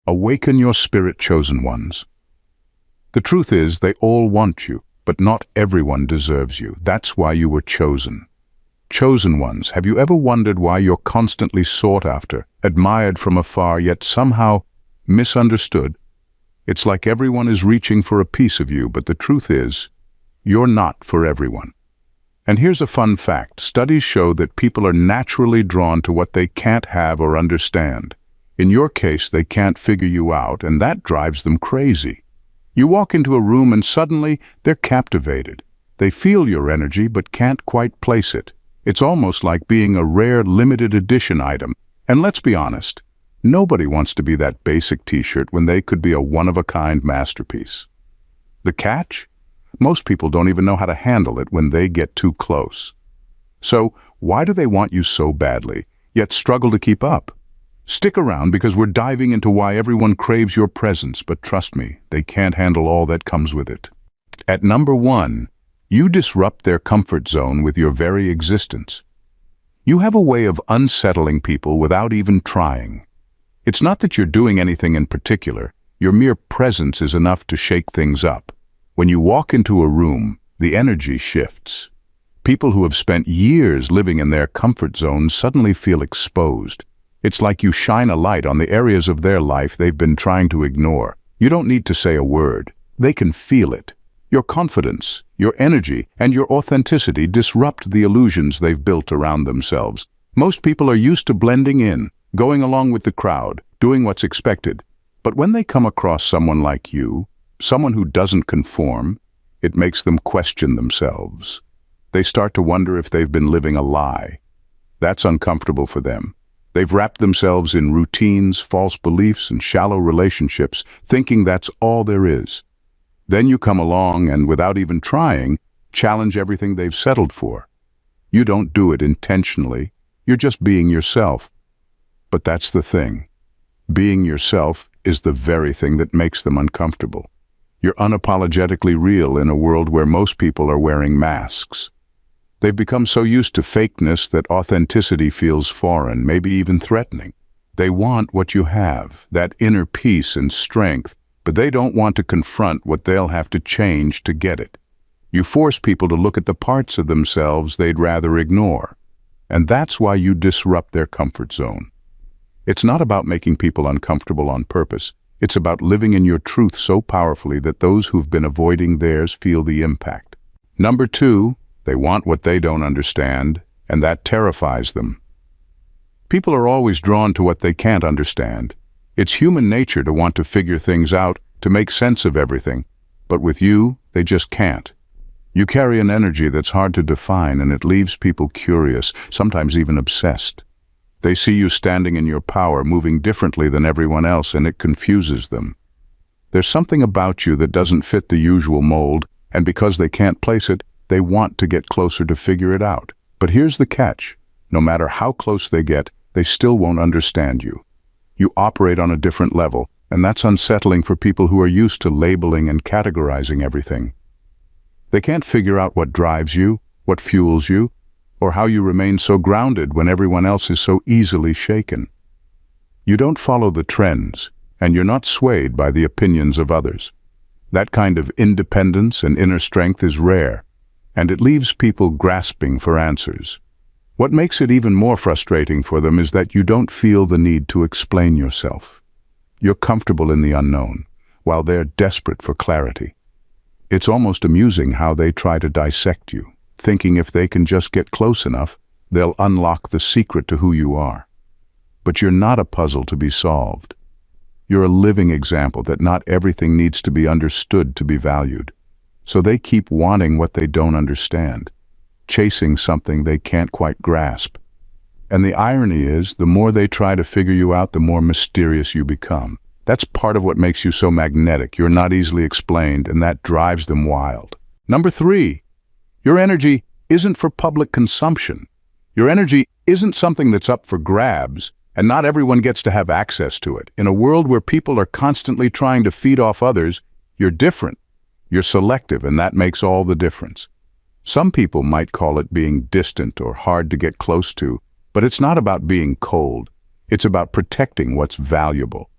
Awaken your spirit, chosen ones. The truth is, they all want you, but not everyone deserves you. That's why you were chosen. Chosen ones, have you ever wondered why you're constantly sought after, admired from afar, yet somehow misunderstood? It's like everyone is reaching for a piece of you, but the truth is, you're not for everyone. And here's a fun fact. Studies show that people are naturally drawn to what they can't have or understand. In your case, they can't figure you out, and that drives them crazy. You walk into a room and suddenly they're captivated. They feel your energy but can't quite place it. It's almost like being a rare limited edition item. And let's be honest, nobody wants to be that basic t-shirt when they could be a one-of-a-kind masterpiece. The catch? Most people don't even know how to handle it when they get too close. So, why do they want you so badly, yet struggle to keep up? Stick around because we're diving into why everyone craves your presence, but trust me, they can't handle all that comes with it. At number 1, you disrupt their comfort zone with your very existence. You have a way of unsettling people without even trying. It's not that you're doing anything in particular, your mere presence is enough to shake things up. When you walk into a room, the energy shifts. People who have spent years living in their comfort zone suddenly feel exposed. It's like you shine a light on the areas of their life they've been trying to ignore. You don't need to say a word. They can feel it. Your confidence, your energy, and your authenticity disrupt the illusions they've built around themselves. Most people are used to blending in, going along with the crowd, doing what's expected. But when they come across someone like you, someone who doesn't conform, it makes them question themselves. They start to wonder if they've been living a lie. That's uncomfortable for them. They've wrapped themselves in routines, false beliefs, and shallow relationships, thinking that's all there is. Then you come along and, without even trying, challenge everything they've settled for. You don't do it intentionally, you're just being yourself. But that's the thing. Being yourself is the very thing that makes them uncomfortable. You're unapologetically real in a world where most people are wearing masks. They've become so used to fakeness that authenticity feels foreign, maybe even threatening. They want what you have, that inner peace and strength, but they don't want to confront what they'll have to change to get it. You force people to look at the parts of themselves they'd rather ignore. And that's why you disrupt their comfort zone. It's not about making people uncomfortable on purpose. It's about living in your truth so powerfully that those who've been avoiding theirs feel the impact. Number 2, they want what they don't understand, and that terrifies them. People are always drawn to what they can't understand. It's human nature to want to figure things out, to make sense of everything. But with you, they just can't. You carry an energy that's hard to define, and it leaves people curious, sometimes even obsessed. They see you standing in your power, moving differently than everyone else, and it confuses them. There's something about you that doesn't fit the usual mold, and because they can't place it, they want to get closer to figure it out. But here's the catch. No matter how close they get, they still won't understand you. You operate on a different level, and that's unsettling for people who are used to labeling and categorizing everything. They can't figure out what drives you, what fuels you, or how you remain so grounded when everyone else is so easily shaken. You don't follow the trends, and you're not swayed by the opinions of others. That kind of independence and inner strength is rare, and it leaves people grasping for answers. What makes it even more frustrating for them is that you don't feel the need to explain yourself. You're comfortable in the unknown, while they're desperate for clarity. It's almost amusing how they try to dissect you, thinking if they can just get close enough, they'll unlock the secret to who you are. But you're not a puzzle to be solved. You're a living example that not everything needs to be understood to be valued. So they keep wanting what they don't understand, chasing something they can't quite grasp. And the irony is, the more they try to figure you out, the more mysterious you become. That's part of what makes you so magnetic. You're not easily explained, and that drives them wild. Number 3, your energy isn't for public consumption. Your energy isn't something that's up for grabs, and not everyone gets to have access to it. In a world where people are constantly trying to feed off others, you're different. You're selective, and that makes all the difference. Some people might call it being distant or hard to get close to, but it's not about being cold. It's about protecting what's valuable.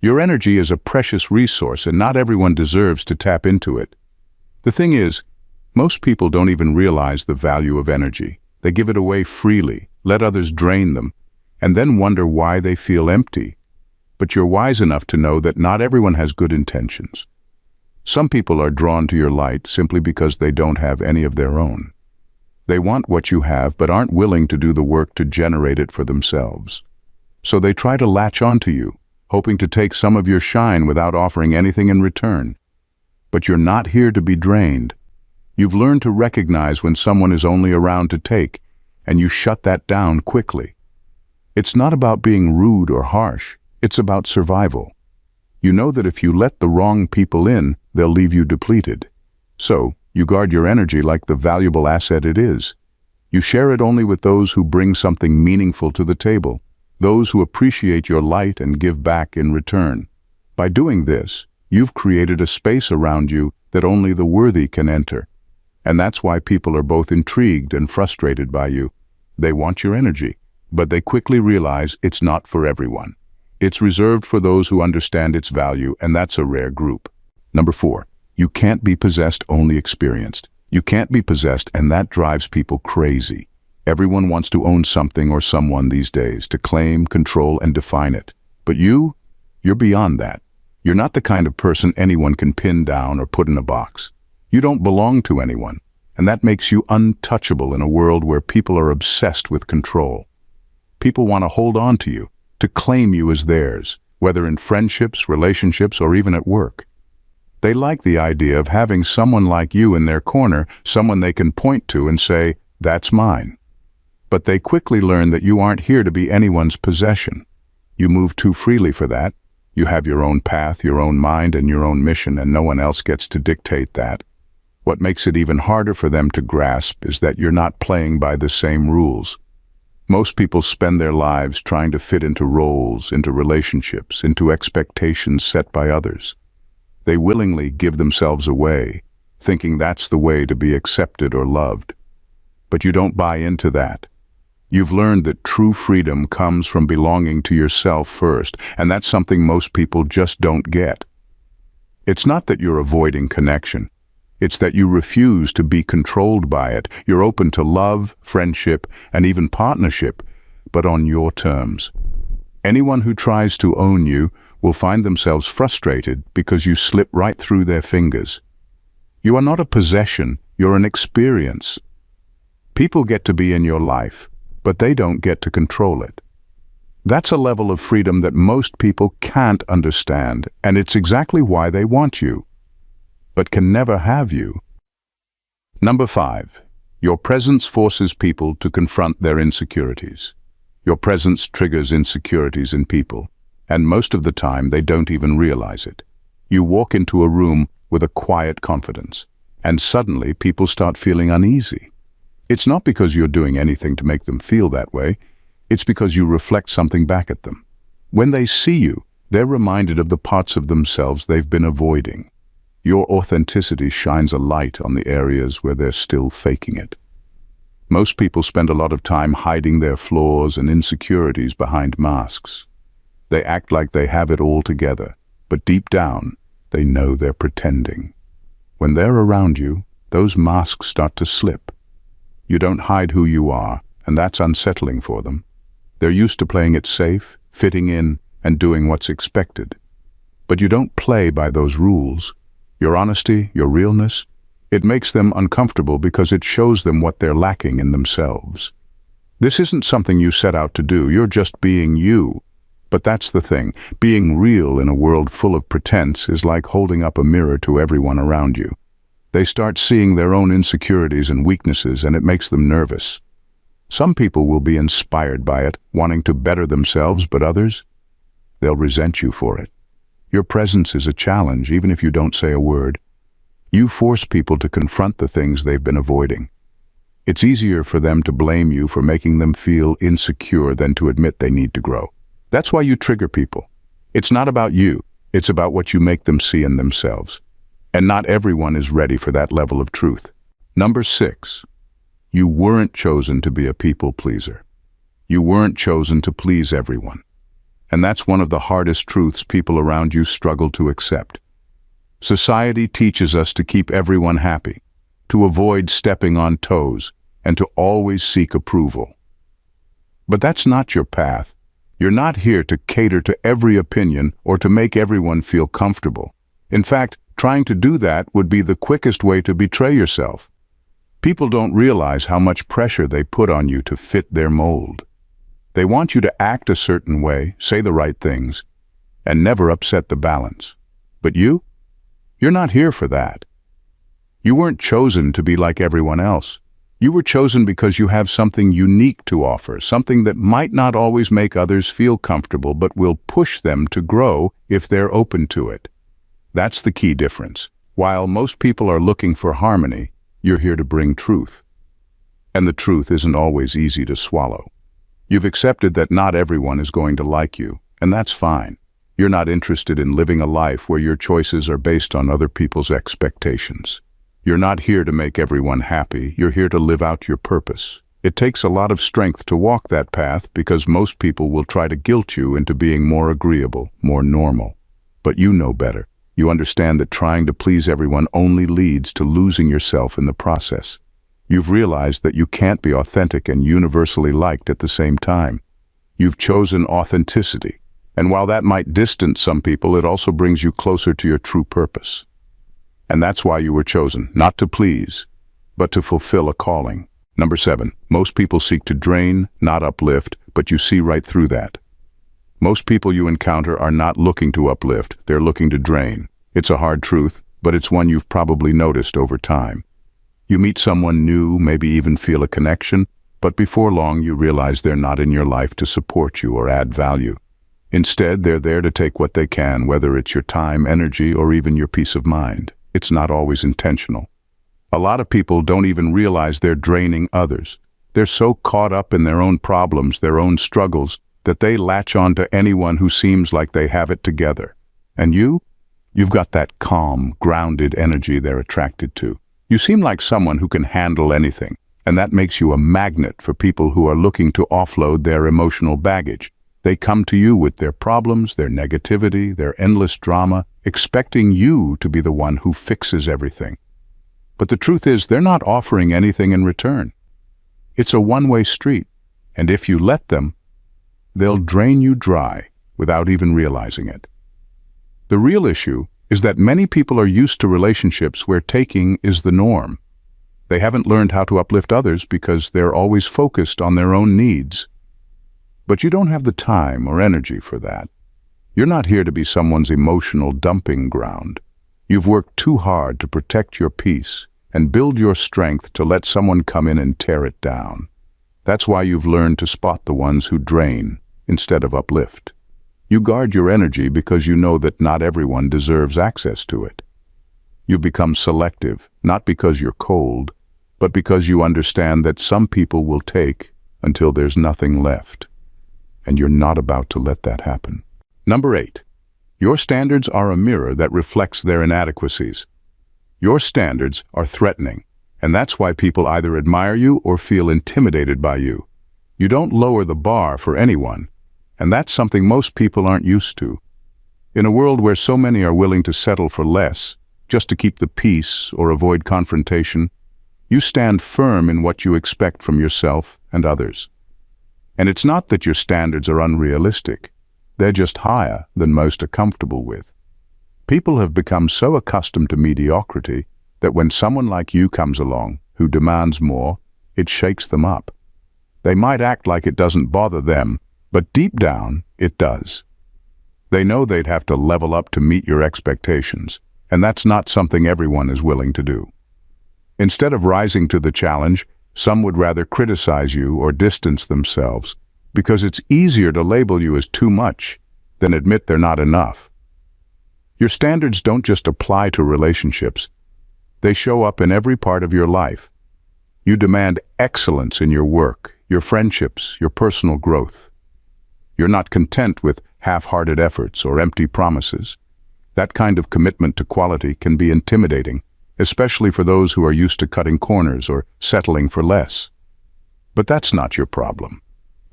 Your energy is a precious resource and not everyone deserves to tap into it. The thing is, most people don't even realize the value of energy. They give it away freely, let others drain them, and then wonder why they feel empty. But you're wise enough to know that not everyone has good intentions. Some people are drawn to your light simply because they don't have any of their own. They want what you have but aren't willing to do the work to generate it for themselves. So they try to latch onto you, hoping to take some of your shine without offering anything in return. But you're not here to be drained. You've learned to recognize when someone is only around to take, and you shut that down quickly. It's not about being rude or harsh, it's about survival. You know that if you let the wrong people in, they'll leave you depleted. So, you guard your energy like the valuable asset it is. You share it only with those who bring something meaningful to the table, those who appreciate your light and give back in return. By doing this, you've created a space around you that only the worthy can enter. And that's why people are both intrigued and frustrated by you. They want your energy, but they quickly realize it's not for everyone. It's reserved for those who understand its value, and that's a rare group. Number 4, you can't be possessed, only experienced. You can't be possessed, and that drives people crazy. Everyone wants to own something or someone these days, to claim, control, and define it. But you're beyond that. You're not the kind of person anyone can pin down or put in a box. You don't belong to anyone, and that makes you untouchable in a world where people are obsessed with control. People want to hold on to you, to claim you as theirs, whether in friendships, relationships, or even at work. They like the idea of having someone like you in their corner, someone they can point to and say, "That's mine." But they quickly learn that you aren't here to be anyone's possession. You move too freely for that. You have your own path, your own mind, and your own mission, and no one else gets to dictate that. What makes it even harder for them to grasp is that you're not playing by the same rules. Most people spend their lives trying to fit into roles, into relationships, into expectations set by others. They willingly give themselves away, thinking that's the way to be accepted or loved. But you don't buy into that. You've learned that true freedom comes from belonging to yourself first, and that's something most people just don't get. It's not that you're avoiding connection. It's that you refuse to be controlled by it. You're open to love, friendship, and even partnership, but on your terms. Anyone who tries to own you will find themselves frustrated because you slip right through their fingers. You are not a possession, you're an experience. People get to be in your life, but they don't get to control it. That's a level of freedom that most people can't understand, and it's exactly why they want you, but can never have you. Number 5, your presence forces people to confront their insecurities. Your presence triggers insecurities in people, and most of the time they don't even realize it. You walk into a room with a quiet confidence, and suddenly people start feeling uneasy. It's not because you're doing anything to make them feel that way, it's because you reflect something back at them. When they see you, they're reminded of the parts of themselves they've been avoiding. Your authenticity shines a light on the areas where they're still faking it. Most people spend a lot of time hiding their flaws and insecurities behind masks. They act like they have it all together, but deep down, they know they're pretending. When they're around you, those masks start to slip. You don't hide who you are, and that's unsettling for them. They're used to playing it safe, fitting in, and doing what's expected. But you don't play by those rules. Your honesty, your realness, it makes them uncomfortable because it shows them what they're lacking in themselves. This isn't something you set out to do, you're just being you. But that's the thing, being real in a world full of pretense is like holding up a mirror to everyone around you. They start seeing their own insecurities and weaknesses, and it makes them nervous. Some people will be inspired by it, wanting to better themselves, but others, they'll resent you for it. Your presence is a challenge, even if you don't say a word. You force people to confront the things they've been avoiding. It's easier for them to blame you for making them feel insecure than to admit they need to grow. That's why you trigger people. It's not about you, it's about what you make them see in themselves. And not everyone is ready for that level of truth. Number 6, you weren't chosen to be a people pleaser. You weren't chosen to please everyone. And that's one of the hardest truths people around you struggle to accept. Society teaches us to keep everyone happy, to avoid stepping on toes, and to always seek approval. But that's not your path. You're not here to cater to every opinion or to make everyone feel comfortable. In fact, trying to do that would be the quickest way to betray yourself. People don't realize how much pressure they put on you to fit their mold. They want you to act a certain way, say the right things, and never upset the balance. But you're not here for that. You weren't chosen to be like everyone else. You were chosen because you have something unique to offer, something that might not always make others feel comfortable, but will push them to grow if they're open to it. That's the key difference. While most people are looking for harmony, you're here to bring truth. And the truth isn't always easy to swallow. You've accepted that not everyone is going to like you, and that's fine. You're not interested in living a life where your choices are based on other people's expectations. You're not here to make everyone happy. You're here to live out your purpose. It takes a lot of strength to walk that path because most people will try to guilt you into being more agreeable, more normal. But you know better. You understand that trying to please everyone only leads to losing yourself in the process. You've realized that you can't be authentic and universally liked at the same time. You've chosen authenticity. And while that might distance some people, it also brings you closer to your true purpose. And that's why you were chosen, not to please, but to fulfill a calling. Number 7, most people seek to drain, not uplift, but you see right through that. Most people you encounter are not looking to uplift, they're looking to drain. It's a hard truth, but it's one you've probably noticed over time. You meet someone new, maybe even feel a connection, but before long you realize they're not in your life to support you or add value. Instead, they're there to take what they can, whether it's your time, energy, or even your peace of mind. It's not always intentional. A lot of people don't even realize they're draining others. They're so caught up in their own problems, their own struggles, that they latch on to anyone who seems like they have it together. And you've got that calm, grounded energy they're attracted to. You seem like someone who can handle anything, and that makes you a magnet for people who are looking to offload their emotional baggage. They come to you with their problems, their negativity, their endless drama, expecting you to be the one who fixes everything. But the truth is, they're not offering anything in return. It's a one-way street, and if you let them, they'll drain you dry without even realizing it. The real issue is that many people are used to relationships where taking is the norm. They haven't learned how to uplift others because they're always focused on their own needs. But you don't have the time or energy for that. You're not here to be someone's emotional dumping ground. You've worked too hard to protect your peace and build your strength to let someone come in and tear it down. That's why you've learned to spot the ones who drain instead of uplift. You guard your energy because you know that not everyone deserves access to it. You've become selective, not because you're cold, but because you understand that some people will take until there's nothing left. And you're not about to let that happen. Number 8, your standards are a mirror that reflects their inadequacies. Your standards are threatening, and that's why people either admire you or feel intimidated by you. You don't lower the bar for anyone, and that's something most people aren't used to. In a world where so many are willing to settle for less, just to keep the peace or avoid confrontation, you stand firm in what you expect from yourself and others. And it's not that your standards are unrealistic. They're just higher than most are comfortable with. People have become so accustomed to mediocrity that when someone like you comes along who demands more, it shakes them up. They might act like it doesn't bother them, but deep down, it does. They know they'd have to level up to meet your expectations, and that's not something everyone is willing to do. Instead of rising to the challenge, some would rather criticize you or distance themselves, because it's easier to label you as too much than admit they're not enough. Your standards don't just apply to relationships. They show up in every part of your life. You demand excellence in your work, your friendships, your personal growth. You're not content with half-hearted efforts or empty promises. That kind of commitment to quality can be intimidating, especially for those who are used to cutting corners or settling for less. But that's not your problem.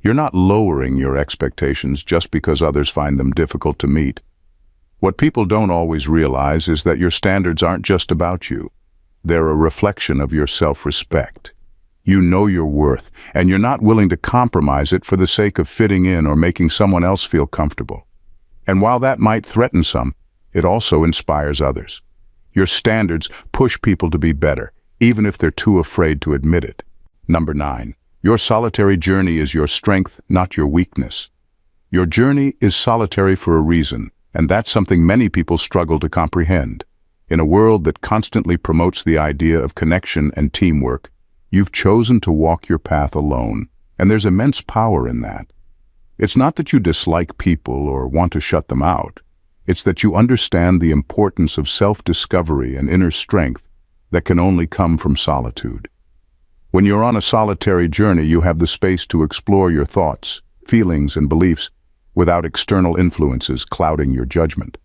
You're not lowering your expectations just because others find them difficult to meet. What people don't always realize is that your standards aren't just about you. They're a reflection of your self-respect. You know your worth, and you're not willing to compromise it for the sake of fitting in or making someone else feel comfortable. And while that might threaten some, it also inspires others. Your standards push people to be better, even if they're too afraid to admit it. Number 9. Your solitary journey is your strength, not your weakness. Your journey is solitary for a reason, and that's something many people struggle to comprehend. In a world that constantly promotes the idea of connection and teamwork, you've chosen to walk your path alone, and there's immense power in that. It's not that you dislike people or want to shut them out. It's that you understand the importance of self-discovery and inner strength that can only come from solitude. When you're on a solitary journey, you have the space to explore your thoughts, feelings, and beliefs without external influences clouding your judgment.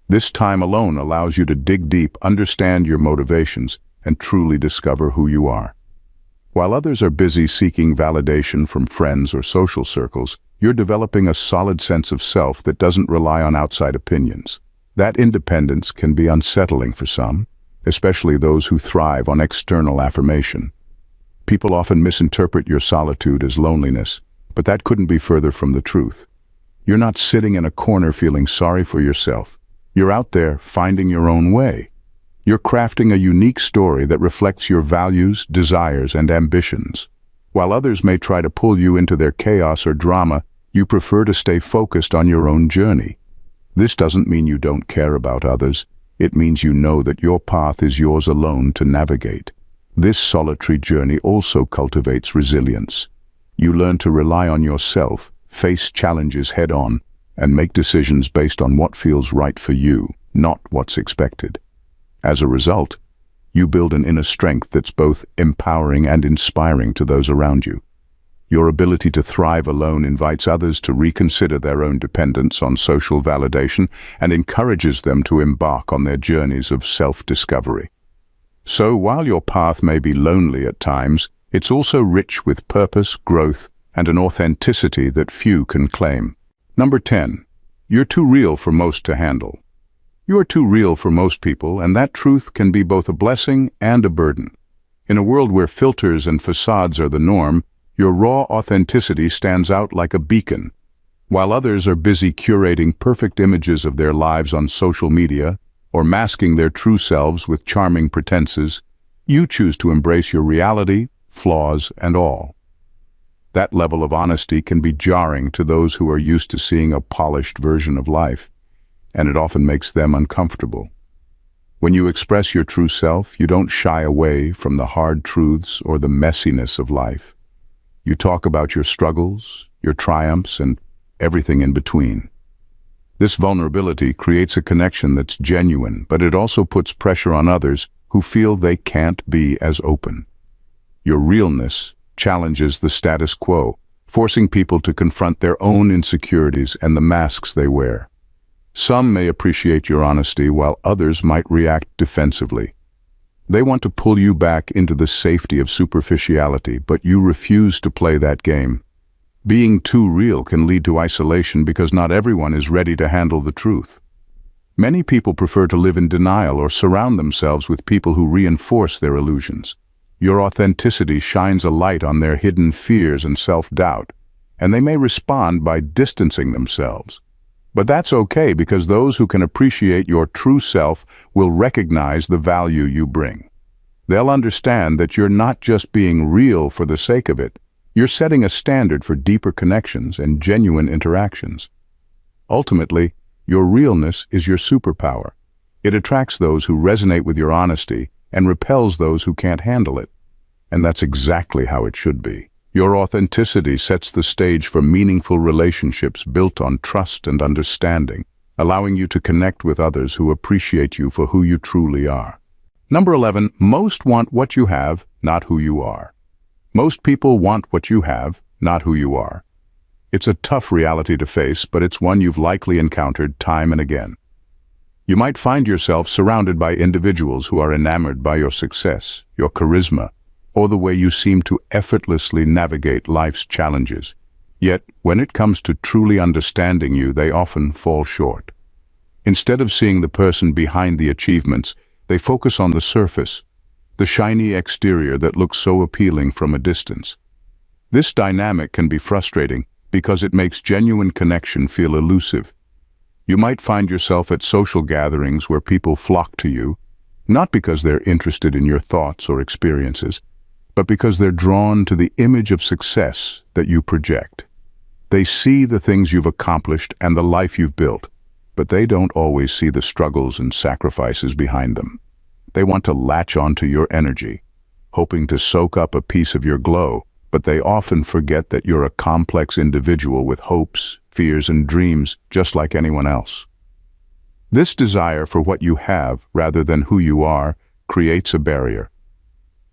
This time alone allows you to dig deep, understand your motivations, and truly discover who you are. While others are busy seeking validation from friends or social circles, you're developing a solid sense of self that doesn't rely on outside opinions. That independence can be unsettling for some, especially those who thrive on external affirmation. People often misinterpret your solitude as loneliness, but that couldn't be further from the truth. You're not sitting in a corner feeling sorry for yourself. You're out there finding your own way. You're crafting a unique story that reflects your values, desires, and ambitions. While others may try to pull you into their chaos or drama, you prefer to stay focused on your own journey. This doesn't mean you don't care about others. It means you know that your path is yours alone to navigate. This solitary journey also cultivates resilience. You learn to rely on yourself, face challenges head-on, and make decisions based on what feels right for you, not what's expected. As a result, you build an inner strength that's both empowering and inspiring to those around you. Your ability to thrive alone invites others to reconsider their own dependence on social validation and encourages them to embark on their journeys of self-discovery. So while your path may be lonely at times, it's also rich with purpose, growth, and an authenticity that few can claim. Number 10. You're too real for most to handle. You are too real for most people, and that truth can be both a blessing and a burden. In a world where filters and facades are the norm, your raw authenticity stands out like a beacon. While others are busy curating perfect images of their lives on social media, or masking their true selves with charming pretenses, you choose to embrace your reality, flaws, and all. That level of honesty can be jarring to those who are used to seeing a polished version of life, and it often makes them uncomfortable. When you express your true self, you don't shy away from the hard truths or the messiness of life. You talk about your struggles, your triumphs, and everything in between. This vulnerability creates a connection that's genuine, but it also puts pressure on others who feel they can't be as open. Your realness challenges the status quo, forcing people to confront their own insecurities and the masks they wear. Some may appreciate your honesty, while others might react defensively. They want to pull you back into the safety of superficiality, but you refuse to play that game. Being too real can lead to isolation because not everyone is ready to handle the truth. Many people prefer to live in denial or surround themselves with people who reinforce their illusions. Your authenticity shines a light on their hidden fears and self-doubt, and they may respond by distancing themselves. But that's okay, because those who can appreciate your true self will recognize the value you bring. They'll understand that you're not just being real for the sake of it. You're setting a standard for deeper connections and genuine interactions. Ultimately, your realness is your superpower. It attracts those who resonate with your honesty and repels those who can't handle it. And that's exactly how it should be. Your authenticity sets the stage for meaningful relationships built on trust and understanding, allowing you to connect with others who appreciate you for who you truly are. Number 11, most want what you have, not who you are. Most people want what you have, not who you are. It's a tough reality to face, but it's one you've likely encountered time and again. You might find yourself surrounded by individuals who are enamored by your success, your charisma, or the way you seem to effortlessly navigate life's challenges. Yet, when it comes to truly understanding you, they often fall short. Instead of seeing the person behind the achievements, they focus on the surface, the shiny exterior that looks so appealing from a distance. This dynamic can be frustrating because it makes genuine connection feel elusive. You might find yourself at social gatherings where people flock to you, not because they're interested in your thoughts or experiences, but because they're drawn to the image of success that you project. They see the things you've accomplished and the life you've built, but they don't always see the struggles and sacrifices behind them. They want to latch onto your energy, hoping to soak up a piece of your glow, but they often forget that you're a complex individual with hopes, fears, and dreams just like anyone else. This desire for what you have rather than who you are creates a barrier.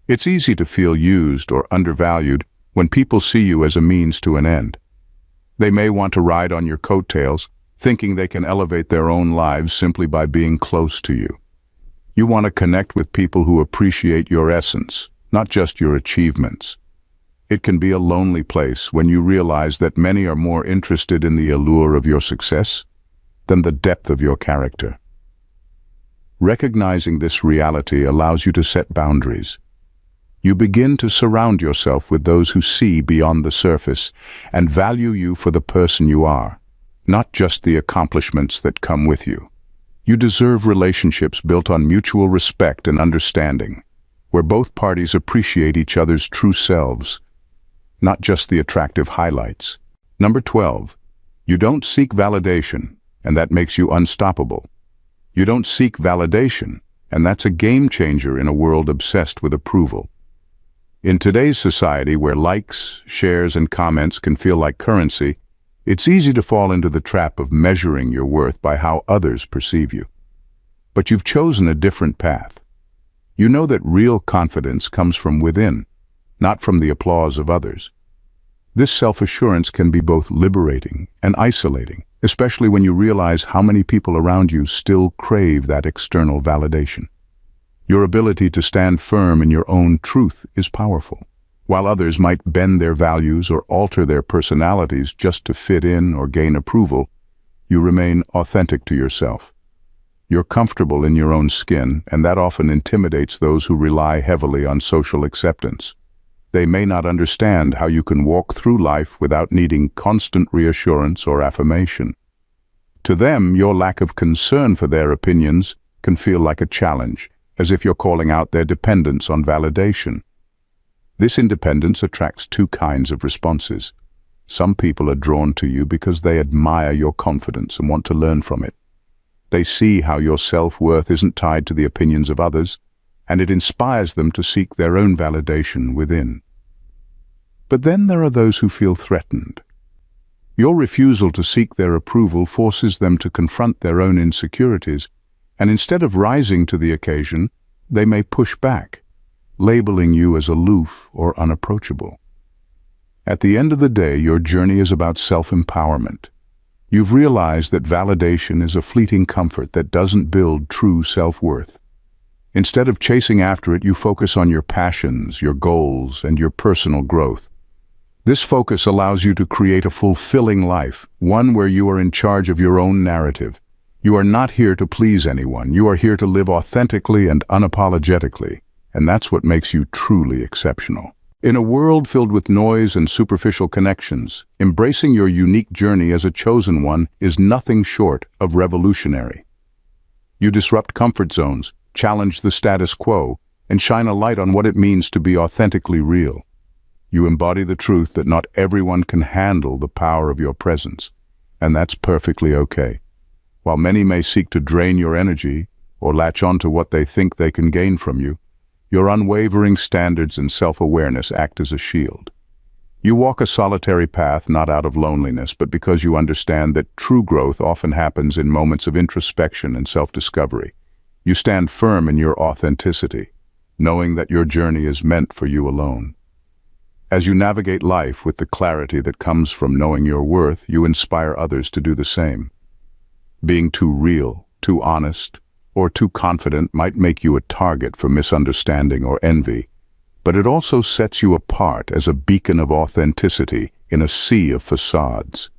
It's easy to feel used or undervalued when people see you as a means to an end. They may want to ride on your coattails, thinking they can elevate their own lives simply by being close to you. You want to connect with people who appreciate your essence, not just your achievements. It can be a lonely place when you realize that many are more interested in the allure of your success than the depth of your character. Recognizing this reality allows you to set boundaries. You begin to surround yourself with those who see beyond the surface and value you for the person you are, not just the accomplishments that come with you. You deserve relationships built on mutual respect and understanding, where both parties appreciate each other's true selves, not just the attractive highlights. Number 12, you don't seek validation, and that makes you unstoppable. You don't seek validation, and that's a game changer in a world obsessed with approval. In today's society where likes, shares, and comments can feel like currency, it's easy to fall into the trap of measuring your worth by how others perceive you. But you've chosen a different path. You know that real confidence comes from within, not from the applause of others. This self-assurance can be both liberating and isolating, especially when you realize how many people around you still crave that external validation. Your ability to stand firm in your own truth is powerful. While others might bend their values or alter their personalities just to fit in or gain approval, you remain authentic to yourself. You're comfortable in your own skin, and that often intimidates those who rely heavily on social acceptance. They may not understand how you can walk through life without needing constant reassurance or affirmation. To them, your lack of concern for their opinions can feel like a challenge, as if you're calling out their dependence on validation. This independence attracts two kinds of responses. Some people are drawn to you because they admire your confidence and want to learn from it. They see how your self-worth isn't tied to the opinions of others, and it inspires them to seek their own validation within. But then there are those who feel threatened. Your refusal to seek their approval forces them to confront their own insecurities, and instead of rising to the occasion, they may push back, labeling you as aloof or unapproachable. At the end of the day, your journey is about self-empowerment. You've realized that validation is a fleeting comfort that doesn't build true self-worth. Instead of chasing after it, you focus on your passions, your goals, and your personal growth. This focus allows you to create a fulfilling life, one where you are in charge of your own narrative. You are not here to please anyone. You are here to live authentically and unapologetically, and that's what makes you truly exceptional. In a world filled with noise and superficial connections, embracing your unique journey as a chosen one is nothing short of revolutionary. You disrupt comfort zones, challenge the status quo, and shine a light on what it means to be authentically real. You embody the truth that not everyone can handle the power of your presence, and that's perfectly okay. While many may seek to drain your energy or latch on to what they think they can gain from you, your unwavering standards and self-awareness act as a shield. You walk a solitary path not out of loneliness, but because you understand that true growth often happens in moments of introspection and self-discovery. You stand firm in your authenticity, knowing that your journey is meant for you alone. As you navigate life with the clarity that comes from knowing your worth, you inspire others to do the same. Being too real, too honest, or too confident might make you a target for misunderstanding or envy, but it also sets you apart as a beacon of authenticity in a sea of facades.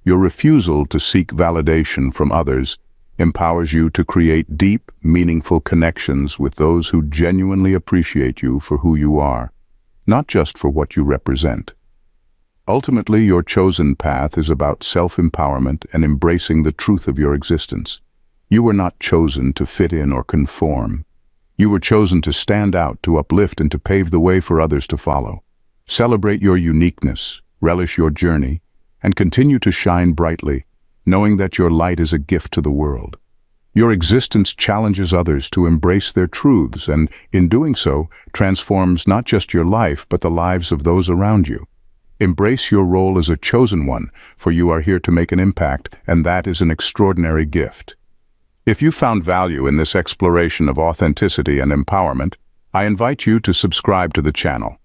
Your refusal to seek validation from others empowers you to create deep, meaningful connections with those who genuinely appreciate you for who you are, not just for what you represent. Ultimately, your chosen path is about self-empowerment and embracing the truth of your existence. You were not chosen to fit in or conform. You were chosen to stand out, to uplift, and to pave the way for others to follow. Celebrate your uniqueness, relish your journey, and continue to shine brightly, knowing that your light is a gift to the world. Your existence challenges others to embrace their truths and, in doing so, transforms not just your life but the lives of those around you. Embrace your role as a chosen one, for you are here to make an impact, and that is an extraordinary gift. If you found value in this exploration of authenticity and empowerment, I invite you to subscribe to the channel.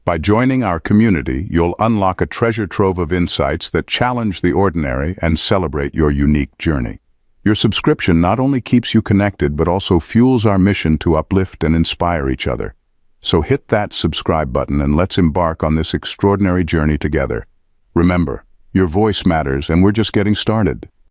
By joining our community, you'll unlock a treasure trove of insights that challenge the ordinary and celebrate your unique journey. Your subscription not only keeps you connected but also fuels our mission to uplift and inspire each other. So hit that subscribe button and let's embark on this extraordinary journey together. Remember, your voice matters and we're just getting started.